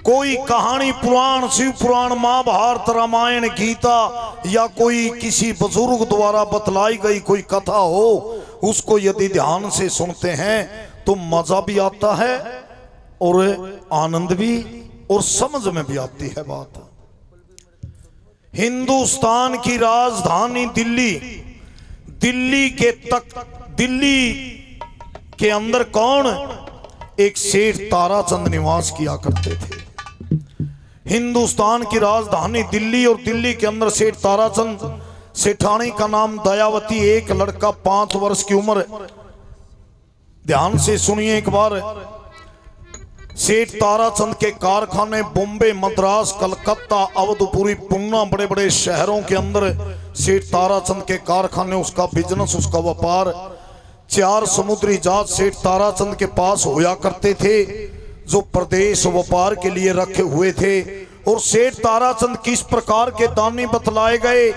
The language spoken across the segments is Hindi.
कोई कहानी पुराण, शिव पुराण, महाभारत, रामायण, गीता या कोई किसी बुजुर्ग द्वारा बतलाई गई कोई कथा हो, उसको यदि ध्यान से सुनते हैं तो मजा भी आता है और आनंद भी और समझ में भी आती है बात। हिंदुस्तान की राजधानी दिल्ली, दिल्ली के अंदर कौन? एक सेठ ताराचंद निवास किया करते थे। हिंदुस्तान की राजधानी दिल्ली और दिल्ली के अंदर सेठ ताराचंद, सेठानी का नाम दयावती, एक लड़का 5 वर्ष की उम्र। ध्यान से सुनिए एक बार। सेठ ताराचंद के कारखाने बॉम्बे, मद्रास, कलकत्ता, अवधपुरी, पुणे, बड़े बड़े शहरों के अंदर सेठ ताराचंद के कारखाने, उसका बिजनेस, उसका व्यापार। 4 समुद्री जहाज सेठ ताराचंद के पास होया करते थे जो प्रदेश व्यापार के लिए रखे हुए थे। और सेठ ताराचंद किस प्रकार के दानी बतलाए गए।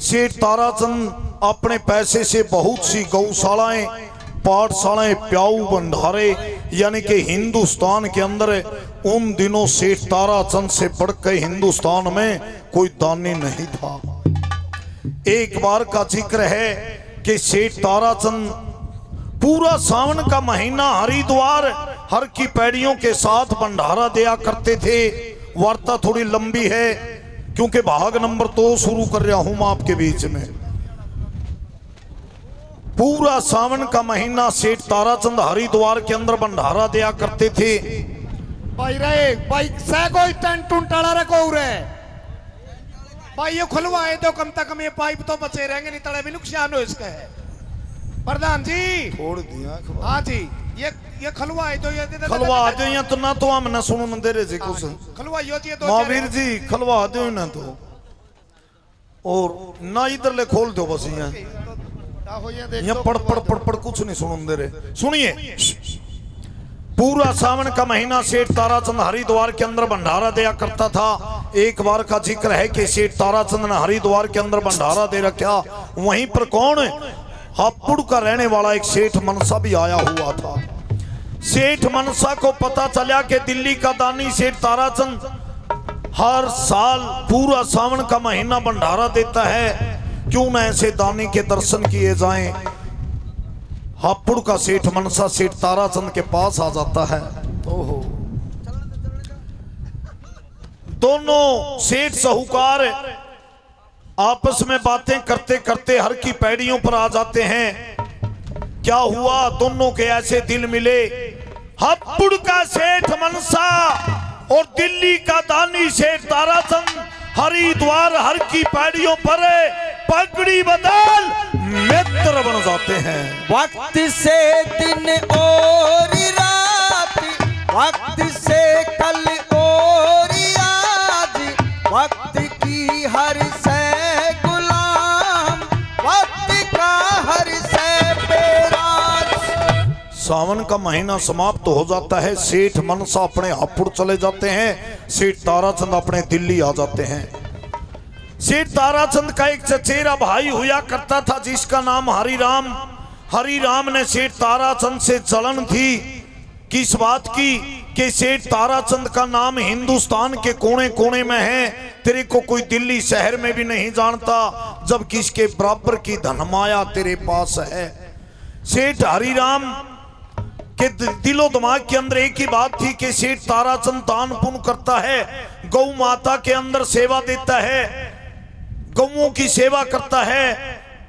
सेठ ताराचंद अपने पैसे से बहुत सी गौशालाएं, पाठशालाएं, प्याऊ भंडारे, यानी कि हिंदुस्तान के अंदर उन दिनों सेठ ताराचंद से बढ़कर हिंदुस्तान में कोई दानी नहीं था। एक बार का जिक्र है कि सेठ ताराचंद पूरा सावन का महीना हरिद्वार हर की पैड़ियों के साथ भंडारा दिया करते थे। वार्ता थोड़ी लंबी है क्योंकि भाग नंबर 2 शुरू कर रहा हूं मैं आपके बीच में। पूरा सावन का महीना सेठ ताराचंद हरिद्वार के अंदर भंडारा दिया करते थे। भाई रे भाई से कोई टेंट उंटाला रखो रे भाई, ये खुलवाए तो कम से कम ये पाइप तो बचे रहेंगे, नहीं तड़े भी नुकसान हो इसका है। प्रधान जी छोड़ दिया। हाँ जी, ये खलवाए तो ये खलवा दो या तो ना, तो हम ना सुनो मंदिर जी कुछ खलवाइयो जी तो महावीर जी खलवा दो ना तो, और ना इधर ले खोल दो बस। यहाँ पढ़ पढ़ पढ़ पढ़ कुछ नहीं सुनो मंदिर। सुनिए, पूरा सावन का महीना सेठ ताराचंद हरिद्वार के अंदर भंडारा दिया करता था। एक बार का जिक्र है कि सेठ ताराचंद ने हरिद्वार के अंदर भंडारा दे रखा। वहीं पर कौन? हापुड़ का रहने वाला एक सेठ मनसा भी आया हुआ था। सेठ मनसा को पता चला कि दिल्ली का दानी सेठ ताराचंद हर साल पूरा सावन का महीना भंडारा देता है, क्यों न ऐसे दानी के दर्शन किए जाएं। हापुड़ का सेठ मनसा सेठ ताराचंद के पास आ जाता है। ओहो, दोनों सेठ साहूकार आपस में बातें करते करते हर की पैड़ियों पर आ जाते हैं। क्या हुआ? दोनों के ऐसे दिल मिले। हापुड़ का सेठ मनसा और दिल्ली का दानी सेठ ताराचंद हरिद्वार हर की पैड़ियों पर पगड़ी बदल मित्र बन जाते हैं। वक्त से दिन और रात, वक्त से कल और आज, वक्त की हर से गुलाम, वक्त का हर से बेराज। सावन का महीना समाप्त हो जाता है। सेठ मनसा अपने हापुड़ चले जाते हैं, सेठ ताराचंद अपने दिल्ली आ जाते हैं। सेठ ताराचंद का एक चचेरा भाई हुआ करता था जिसका नाम हरिराम। हरिराम ने सेठ ताराचंद से जलन थी। किस बात की? कि सेठ ताराचंद का नाम हिंदुस्तान के कोने कोने में है, तेरे को कोई दिल्ली शहर में भी नहीं जानता, जब किसके बराबर की धनमाया तेरे पास है। सेठ हरिराम के दिलो दिमाग के अंदर एक ही बात थी कि सेठ ताराचंद दान पुण्य करता है, गौ माता के अंदर सेवा देता है, गौओं की सेवा करता है,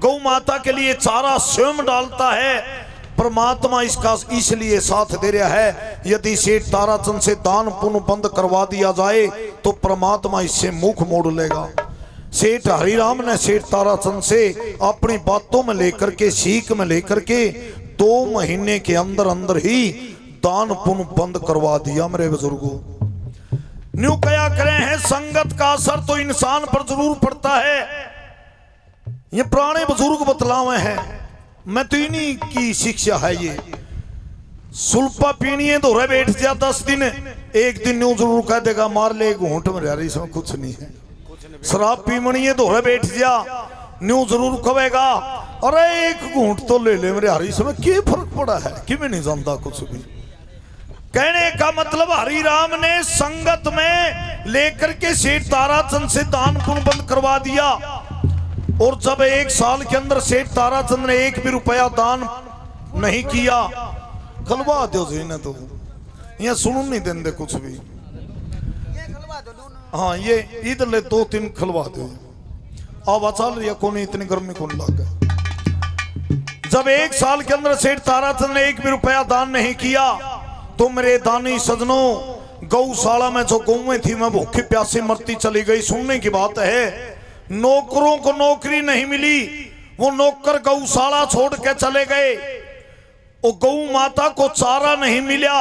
गौ माता के लिए चारा स्वयं डालता है। परमात्मा इसका इसलिए साथ दे रहा है। यदि सेठ ताराचंद से दान पुण्य बंद करवा दिया जाए तो परमात्मा इससे मुख मोड़ लेगा। सेठ हरिराम ने सेठ ताराचंद से अपनी बातों में लेकर के, सीख में लेकर के 2 महीने के अंदर अंदर ही दान पुण्य बंद करवा दिया। मेरे बुजुर्गों, न्यू क्या करें हैं, संगत का असर तो इंसान पर जरूर पड़ता है। ये पुराने बुजुर्ग बतलावे हैं, मैं तो इन्हीं की शिक्षा है। ये सुल्पा पीनी है तो रह बैठ जा 10 दिन, एक दिन न्यू जरूर कह देगा मार ले घूंट में यार, इसमें कुछ नहीं है। शराब पीमनी है तो रह बैठ जा, न्यू जरूर कहेगा अरे एक घूंट तो ले ले मेरे हरी, इसमें क्या फर्क पड़ा है कि मैं नहीं जानता कुछ भी। कहने का मतलब हरि राम ने संगत में लेकर के सेठ ताराचंद से दान पुण्य बंद करवा दिया। और जब 1 साल के अंदर सेठ ताराचंद ने 1 भी रुपया दान नहीं किया, खलवा दो जी ने तो यहाँ सुन नहीं देंगे कुछ भी। हाँ ये इधर ले 2-3 खलवा दो। अब चल रही है कौन, इतनी गर्मी कौन लग गया। जब 1 साल के अंदर सेठ ताराचंद ने 1 भी रुपया दान नहीं किया तो मेरे दानी सजनों, गौशाला में जो गौएं थी मैं भूखी प्यासी मरती चली गई। सुनने की बात है, नौकरों को नौकरी नहीं मिली, वो नौकर गौशाला छोड़ के चले गए। और गौ माता को चारा नहीं मिला,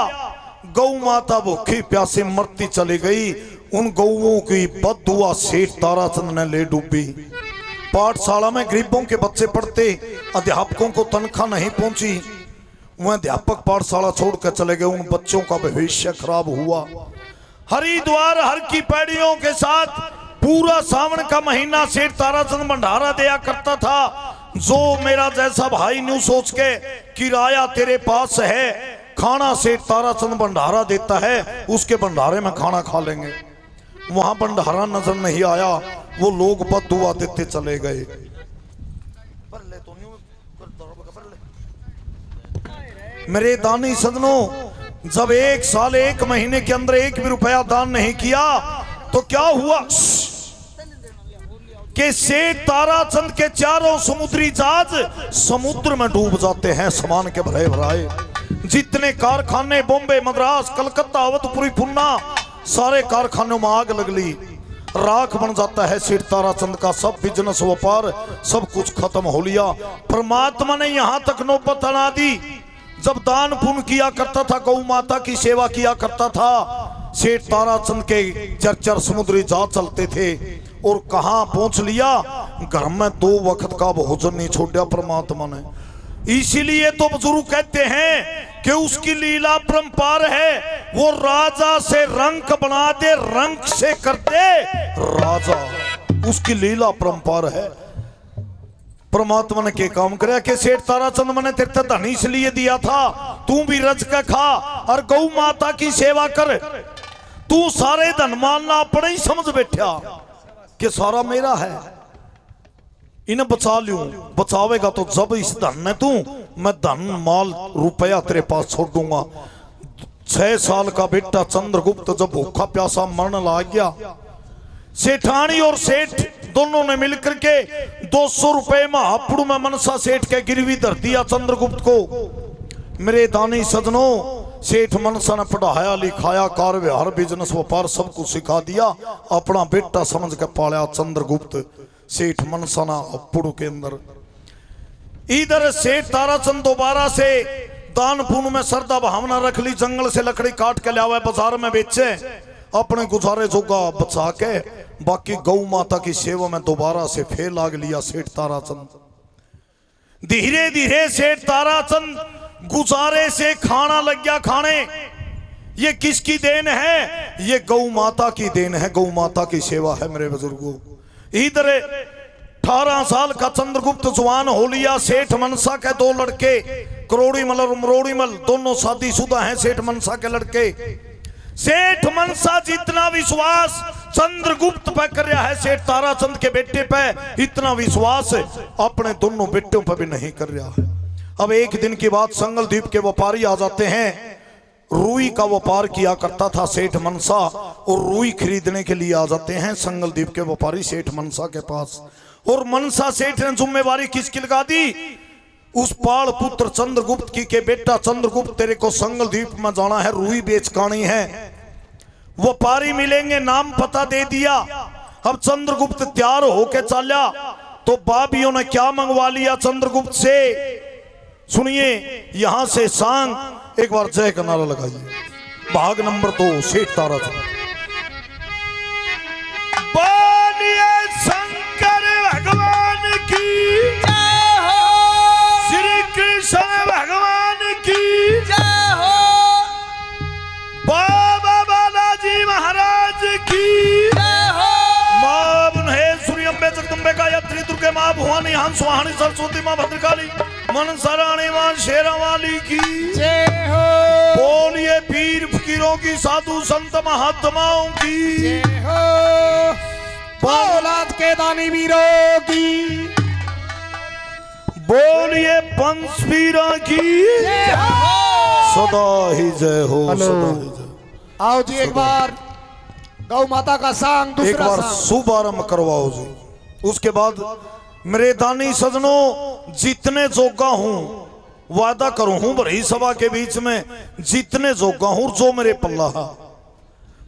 गौ माता भूखी प्यासी मरती चली गई। उन गौओं की बददुआ सेठ ताराचंद ने ले डूबी। पाठशाला में गरीबों के बच्चे पढ़ते, अध्यापकों को तनख्वाह नहीं पहुंची, वह अध्यापक पाठशाला छोड़कर चले गए। उन बच्चों का भविष्य खराब हुआ। हरिद्वार हर की पैड़ियों के साथ पूरा सावन का महीना सेठ ताराचंद भंडारा दिया करता था। जो मेरा जैसा भाई न्यू सोच के किराया तेरे पास है, खाना सेठ ताराचंद भंडारा देता है, उसके भंडारे में खाना खा लेंगे। वहां भंडारा नजर नहीं आया, वो लोग बददुआ देते चले गए। मेरे दानी सदनों, जब 1 साल 1 महीने के अंदर 1 भी रुपया दान नहीं किया तो क्या हुआ कि सेठ ताराचंद के चारों समुद्री जहाज समुद्र में डूब जाते हैं, सामान के भरे भराए। जितने कारखाने बॉम्बे, मद्रास, कलकत्ता, अवधपुरी, पुन्ना, सारे कारखानों में आग लग ली, राख बन जाता है सेठ ताराचंद का सब बिजनेस व्यापार, सब कुछ खत्म हो लिया। परमात्मा ने यहां तक नौबत आना दी। जब दान पुण्य किया करता था, गौ माता की सेवा किया करता था, सेठ ताराचंद के 4 समुद्री जहाज चलते थे। और कहां पहुंच लिया, घर में 2 वक्त का भोजन नहीं छोड़ा परमात्मा ने। इसीलिए तो बुजुर्ग कहते हैं कि उसकी लीला परंपार है। वो राजा से रंक बना दे, रंक से कर दे राजा, उसकी लीला परंपार है। परमात्मा ने क्या काम कराया कि सेठ ताराचंद मैंने तेरे धन इसलिए दिया था, तू भी रज के खा और गौ माता की सेवा कर। तू सारे धन मालना अपने ही समझ बैठा कि सारा मेरा है, इन्हें बचा लूं। बचावेगा तो जब इस धन में तू, मैं धन माल रुपया तेरे पास छोड़ दूंगा। 6 साल का बेटा चंद्रगुप्त जब भूखा प्यासा मरने लग गया, सेठानी और सेठ दोनों ने मिलकर के 200 रुपए महापुड़ में मनसा सेठ के गिरवी धर दिया चंद्रगुप्त को। मेरे दानी सजनों, सेठ मनसा ने पढ़ाया लिखाया, कार व्यवहार बिजनेस व्यापार सब कुछ सिखा दिया, अपना बेटा समझ के पाला चंद्रगुप्त सेठ मनसा ना अपुड़ के अंदर। इधर सेठ ताराचंद दोबारा से दान पुण्य में श्रद्धा भावना रख ली, जंगल से लकड़ी काट के लावे, बाजार में बेचे, अपने गुजारे जोगा बचा के, बाकी गौ माता की सेवा में दोबारा से फेर लाग लिया सेठ ताराचंद। धीरे धीरे सेठ ताराचंद गुजारे से खाना लग गया खाने। ये किसकी देन है? ये गौ माता की देन है, गौ माता की सेवा है मेरे बुजुर्गों। इधर 18 साल का चंद्रगुप्त जवान हो लिया। सेठ मनसा के 2 लड़के, करोड़ीमल और मरोड़ीमल, दोनों शादीशुदा हैं सेठ मनसा के लड़के। सेठ मनसा जितना विश्वास चंद्रगुप्त पे कर रहा है सेठ ताराचंद के बेटे पे, इतना विश्वास अपने दोनों बेटों पे भी नहीं कर रहा है। अब एक दिन की बात, संगल द्वीप के व्यापारी आ जाते हैं। रुई का व्यापार किया करता था सेठ मनसा, और रुई खरीदने के लिए आ जाते हैं संगल द्वीप के व्यापारी सेठ मनसा के पास। और मनसा सेठ ने जिम्मेवारी किसकी लगा दी? उस पाल पुत्र चंद्रगुप्त की के बेटा चंद्रगुप्त, तेरे को संगल द्वीप में जाना है, रुई बेचकानी है, व्यापारी मिलेंगे, नाम पता दे दिया। अब चंद्रगुप्त तैयार होके चला तो बाबियों ने क्या मंगवा लिया चंद्रगुप्त से, सुनिए यहां से सांग, एक बार जय का नारा लगाइए। भाग नंबर 2 सेठ ताराचंद। बोलिए शंकर भगवान की जय हो, श्री कृष्ण भगवान की जय हो, बाबा बालाजी महाराज की जय हो। मां बुन्हे सूर्य अम्बे जगदम्बे गायत्री दुर्गे मां भुवानी हंस वाहनी सरस्वती मां भद्रकाली मनसा रानी मां शेरा वाली की जय हो, बोलिए पीर फकीरों की, साधु संत महात्माओं की जय हो, औलाद के दानी वीरों की बोलिए पंच वीरा की जय हो। सदा ही जय हो, हेलो। सदा ही जय। आओ जी एक बार गौ माता का सांग, एक दूसरा बार सांग। शुभारंभ करवाओ जी। उसके बाद मेरे दानी सजनों, जितने जोगा हूं वादा करूं हूं भरी सभा के बीच में, जितने जोगा हूं जो मेरे पल्ला है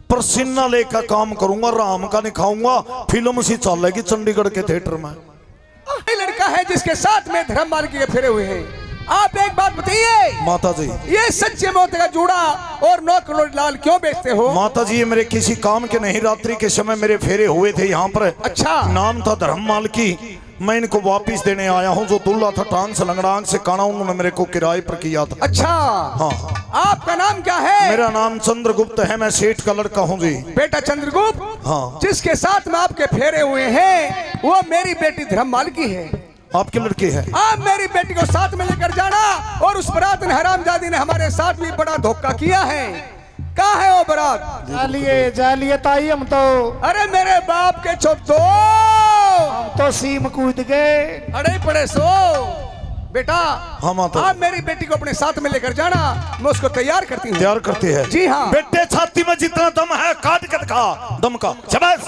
प्रसन्ना लेकर काम करूंगा, राम का नहीं खाऊंगा। फिल्म सी चलेगी चंडीगढ़ के थिएटर में। ये लड़का है जिसके साथ में धर्मपाल के फेरे हुए हैं। आप एक बात बताइए, माता जी, ये सच्चे मोती का जूड़ा और 9 करोड़ लाल क्यों बेचते हो? माता जी ये मेरे किसी काम के नहीं, रात्रि के समय मेरे फेरे हुए थे यहाँ पर। अच्छा। नाम था धर्ममाल की। मैं इनको वापिस देने आया हूँ। जो दूल्हा था टांग से लंगड़ांग से काना, उन्होंने मेरे को किराए पर किया था। अच्छा। हाँ। आपका नाम क्या है? मेरा नाम चंद्रगुप्त है, मैं सेठ का लड़का हूँ जी। बेटा चंद्रगुप्त। हाँ। जिसके साथ में आपके फेरे हुए हैं वो मेरी बेटी धर्मपाल की है। आपके लड़के हैं? आप मेरी बेटी को साथ में लेकर जाना। और उस बारात ने, हरामजादी ने हमारे साथ भी बड़ा धोखा किया है। कहाँ है वो बारात? जालिए ताई, हम तो अरे मेरे बाप के छोटो, हम तो सीम कूद गए। अरे पड़े सो बेटा। हाँ माता। आप मेरी बेटी को अपने साथ में लेकर जाना, मैं उसको तैयार करती हूँ। तैयार करते हैं? जी हाँ। बेटे छाती में जितना दम है काट के दिखा, दम का। शाबाश।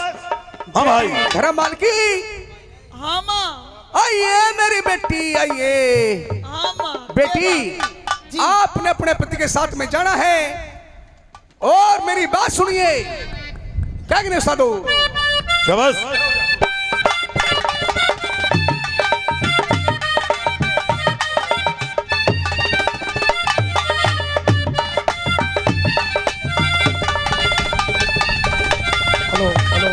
हाँ भाई। धर्मपाल की हाँ माँ, आइए मेरी बेटी, आइए हाँ माँ। बेटी। आपने अपने पति के साथ में जाना है। और मेरी बात सुनिए, क्या कहने साधु? शाबाश। Hello hello.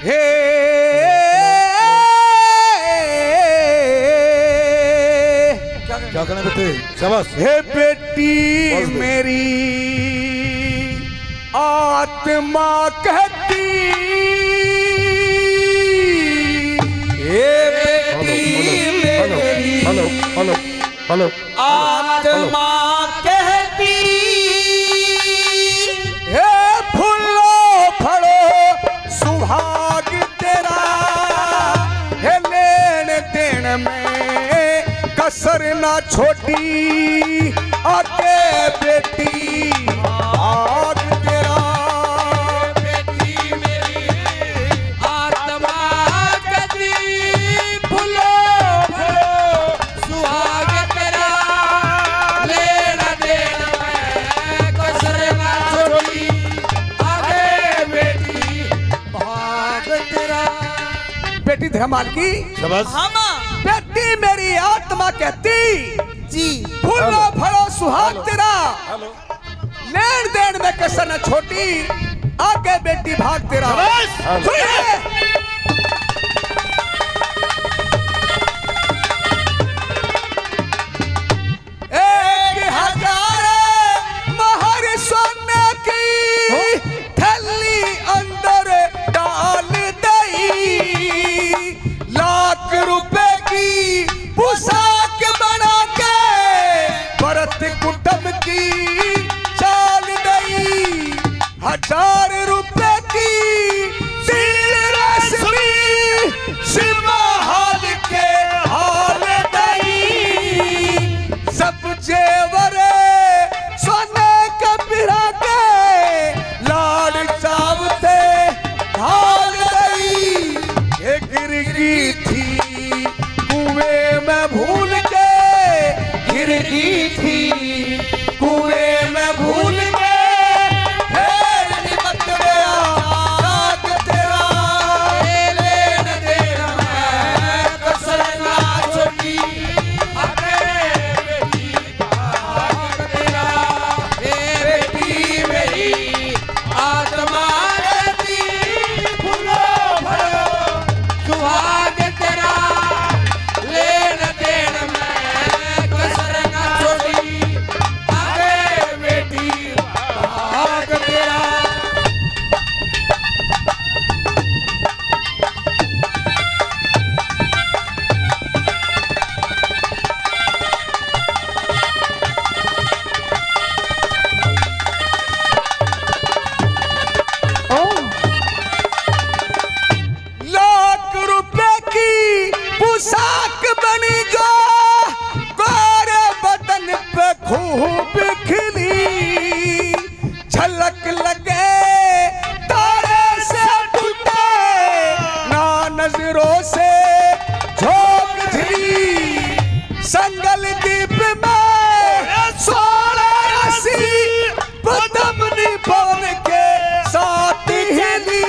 हे क्या कहने बेटे? शाबाश। हे बेटी मेरी आत्मा कहती, हे बेटी मेरी हेलो हेलो हेलो। आत्मा कहती, हे फूलो फड़ो सुहाग तेरा, हे लेन देन में कसर ना छोटी, आके बेटी आग तेरा। बेटी मेरी आत्मा कहती, फूलो फूलो सुहाग तेरा, लेना देना मैं कसर ना छोड़ी, आगे बेटी भाग तेरा। बेटी धर्मपाल की शाबाश। हाँ माँ। बेटी मेरी आत्मा कहती, जी। फूलो फड़ो सुहाग तेरा, लेन देन में कसर न छोटी, आगे बेटी भाग तेरा। सुनिए। एक हजार महर सोने की थैली अंदर डाल दई, लाख रुपए की पोशाक बना के भरत कुटुंब की चाल दई, 1000 रुपए की सील रश्मि सिमा हाल के हाल दई, सब जेवर सोने के पिरा के लाड चावते ढाल दई, ये गिर गई थी कुएं में भूल के, गिर गई थी कुएं में भूल के, फिर निमक गया खूब खिली झलक लगे तारे से टूटे ना नजरों से झोंक झिली संगल दीप में 16 रसी पदमनी पवन के साथ हिली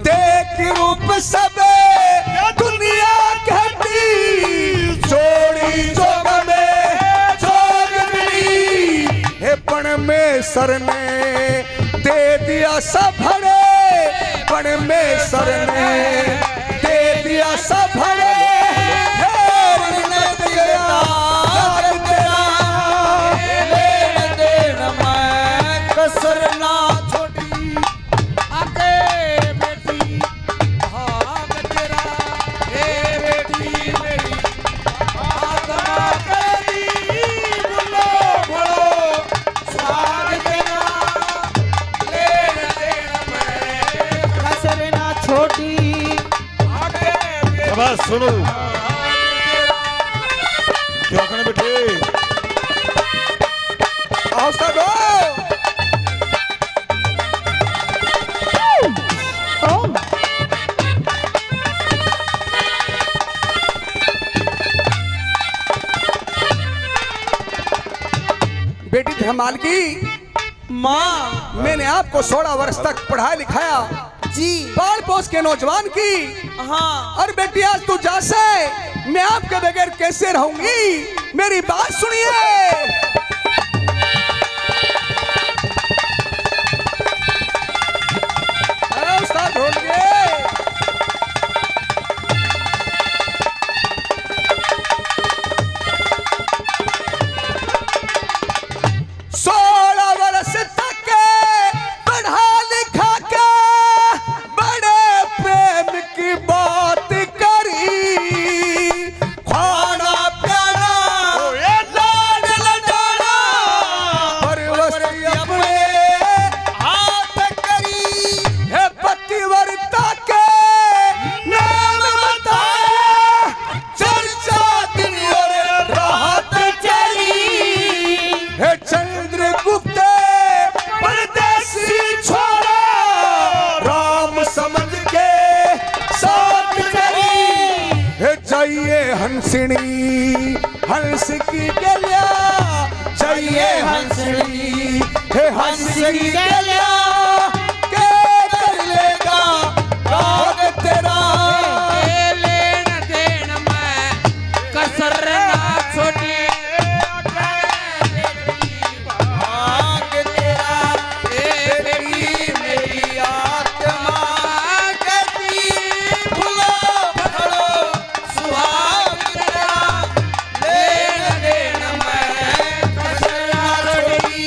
देख रूप सब दुनिया कहती जोड़ी जोग में जोग मिली हे पण में सर ने दे दिया सब भरे पण में सर ने दे दिया सब भरे कसर ना छोटी आगे बेटी भाग तेरा हे बेटी मेरी आत्मा कदी बुलो भलो स्वाग तेरा लेन देन में कसर ना छोटी आगे बेटी बस सुनो क्या कहने बेटे हौसला दो बेटी धमाल की माँ मैंने आपको 16 वर्ष तक पढ़ाया लिखाया जी पाल पोस के नौजवान की हाँ और बेटी आज तू जा से मैं आपके बगैर कैसे रहूंगी मेरी बात सुनिए अरे उस्ताद ढूंढिए 16 वर्ष तक पढ़ा लिखा के बड़े प्रेम की बात करी खाना प्याना लाड लडाना परवश अपने हाथ करी है पतिव्रता के नाम बताया चर्चा दिन और राहत चली है चंद्रगुप्त परदेसी छोड़ा राम समझ के साथ चली है चाहिए हंसनी हंस की गलिया चाहिए हंसनी है हंस की गलिया के कर लेगा राग तेरा लेन देन में कसर ना छोटी भाग तेरा ए बेटी मेरी आत्मा कहती भूलो भलो सुहाग तेरा लेन देन में कसर ना छोटी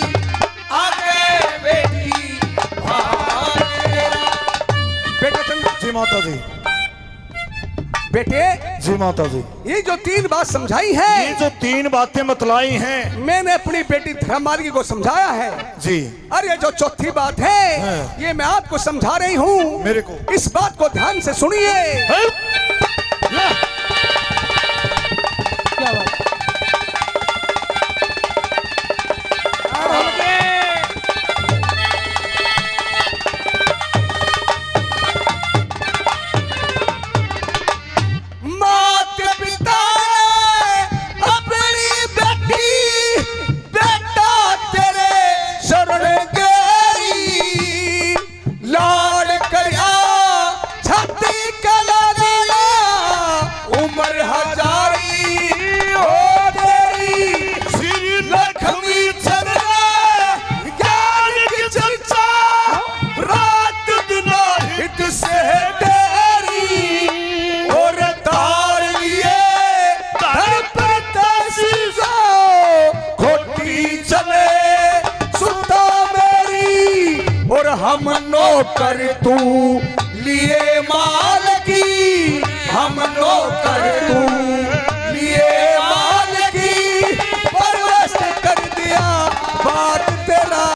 आगे बेटी भाग तेरा बेटे चंद्र जी माता जी बेटे जी माता जी ये जो 3 बात समझाई ये है जो 3 बातें बतलाई हैं मैंने अपनी बेटी धर्मार्गी को समझाया है जी और ये जो चौथी बात है हाँ। ये मैं आपको समझा रही हूँ मेरे को इस बात को ध्यान से सुनिए क्या बात मात पिता अपनी बेटी बेटा तेरे शरण गेरी लाड करिया छाती कला दिया उम्र हजारी हो तेरी श्री लक्ष्मी चंद्र ज्ञान की चर्चा रात दिन हित से तेरी और तार लिए धर पर तसीजा खोटी चले सुता मेरी और हम नौकर तू लिए माल की हम नौकर तू लिए